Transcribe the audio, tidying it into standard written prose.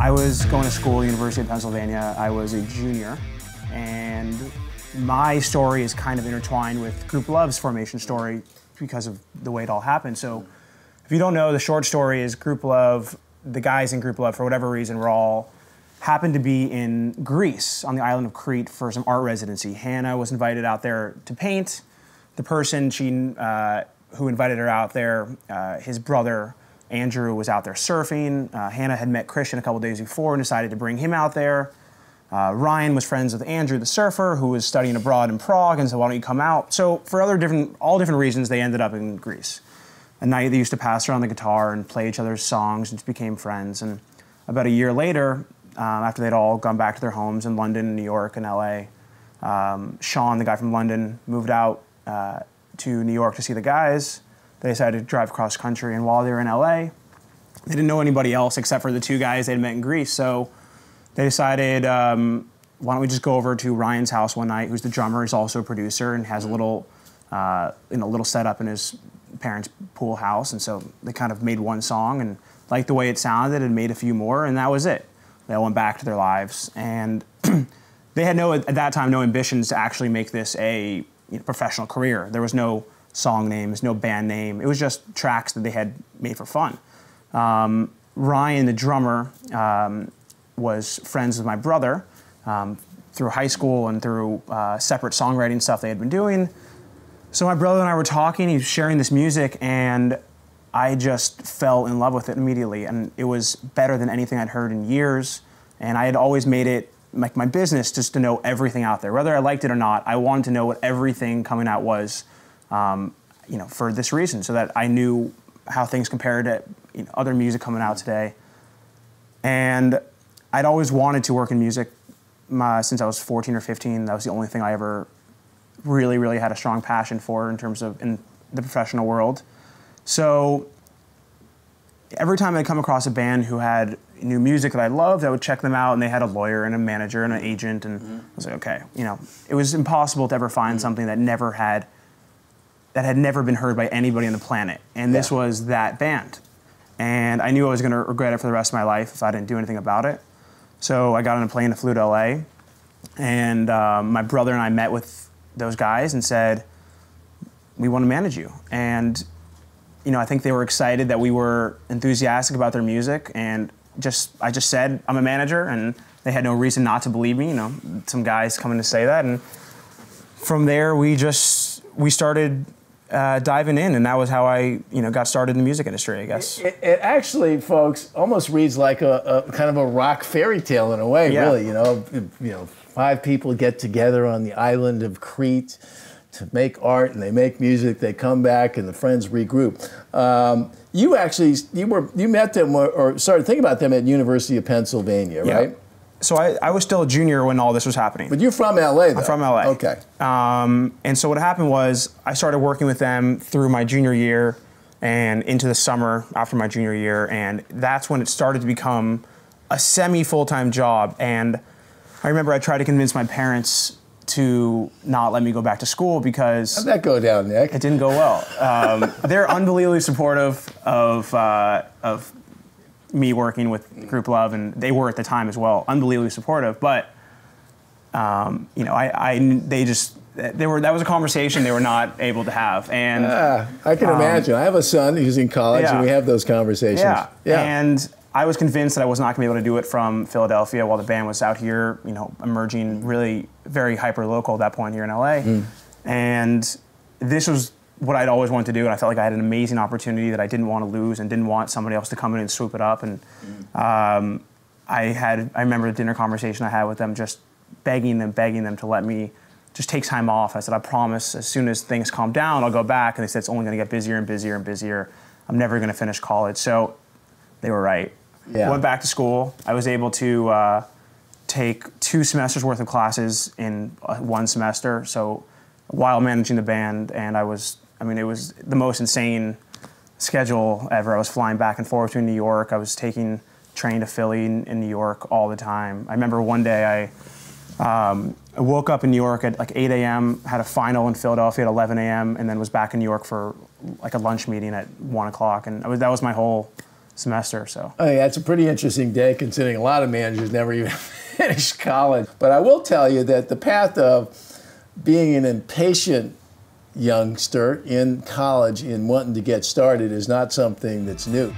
I was going to school, University of Pennsylvania. I was a junior, and my story is kind of intertwined with GROUPLOVE's formation story because of the way it all happened. So if you don't know, the short story is GROUPLOVE, the guys in GROUPLOVE, for whatever reason, were all happened to be in Greece, on the island of Crete, for some art residency. Hannah was invited out there to paint. The person who invited her out there, his brother, Andrew, was out there surfing. Hannah had met Christian a couple days before and decided to bring him out there. Ryan was friends with Andrew, the surfer, who was studying abroad in Prague, and said, why don't you come out? So for all different reasons, they ended up in Greece. At night, they used to pass around the guitar and play each other's songs and just became friends. And about a year later, after they'd all gone back to their homes in London, New York, and LA, Sean, the guy from London, moved out to New York to see the guys. They decided to drive cross country, and while they were in LA, they didn't know anybody else except for the two guys they'd met in Greece. So they decided, why don't we just go over to Ryan's house one night, who's the drummer, he's also a producer, and has a little, little setup in his parents' pool house. And so they kind of made one song and liked the way it sounded and made a few more, and that was it. They all went back to their lives, and they had at that time, no ambitions to actually make this a professional career. There was no song names, no band name. It was just tracks that they had made for fun. Ryan, the drummer, was friends with my brother through high school and through separate songwriting stuff they had been doing. So my brother and I were talking, he was sharing this music, and I just fell in love with it immediately. And it was better than anything I'd heard in years. And I had always made it like my business just to know everything out there. Whether I liked it or not, I wanted to know what everything coming out was, for this reason, so that I knew how things compared to other music coming out today. And I'd always wanted to work in music since I was 14 or 15. That was the only thing I ever really, really had a strong passion for in terms of in the professional world. So every time I'd come across a band who had new music that I loved, I would check them out, and they had a lawyer and a manager and an agent, and I was like, okay, it was impossible to ever find something that had never been heard by anybody on the planet. And this was that band. And I knew I was going to regret it for the rest of my life if I didn't do anything about it. So I got on a plane and flew to LA, and my brother and I met with those guys and said, we want to manage you. And I think they were excited that we were enthusiastic about their music, and I just said, I'm a manager, and they had no reason not to believe me. Some guys coming to say that, and from there we started diving in, and that was how I got started in the music industry, I guess. It actually, folks, almost reads like a kind of a rock fairy tale in a way, really. 5 people get together on the island of Crete to make art, and they make music, they come back, and the friends regroup. You met them or started thinking about them at University of Pennsylvania, right? So I was still a junior when all this was happening. But you're from LA, though. I'm from LA. Okay. And so what happened was I started working with them through my junior year and into the summer after my junior year, and that's when it started to become a semi-full-time job. And I remember I tried to convince my parents to not let me go back to school because... How'd that go down, Nick? It didn't go well. They're unbelievably supportive of me working with GROUPLOVE, and they were at the time as well, unbelievably supportive. But that was a conversation they were not able to have. And I can imagine. I have a son who's in college, and we have those conversations. Yeah. And I was convinced that I was not going to be able to do it from Philadelphia while the band was out here, emerging really very hyper-local at that point here in LA. And this was what I'd always wanted to do, and I felt like I had an amazing opportunity that I didn't want to lose and didn't want somebody else to come in and swoop it up. And I remember the dinner conversation I had with them, just begging them to let me just take time off. I said, I promise, as soon as things calm down, I'll go back. And they said, it's only going to get busier and busier and busier. I'm never going to finish college. So they were right. Yeah. Went back to school. I was able to take 2 semesters worth of classes in one semester. So while managing the band, and it was the most insane schedule ever. I was flying back and forth to New York. I was taking train to Philly in New York all the time. I remember one day I woke up in New York at like 8 a.m., had a final in Philadelphia at 11 a.m., and then was back in New York for like a lunch meeting at 1 o'clock. And that was my whole semester. So I mean, that's a pretty interesting day considering a lot of managers never even finished college. But I will tell you that the path of being an impatient youngster in college and wanting to get started is not something that's new.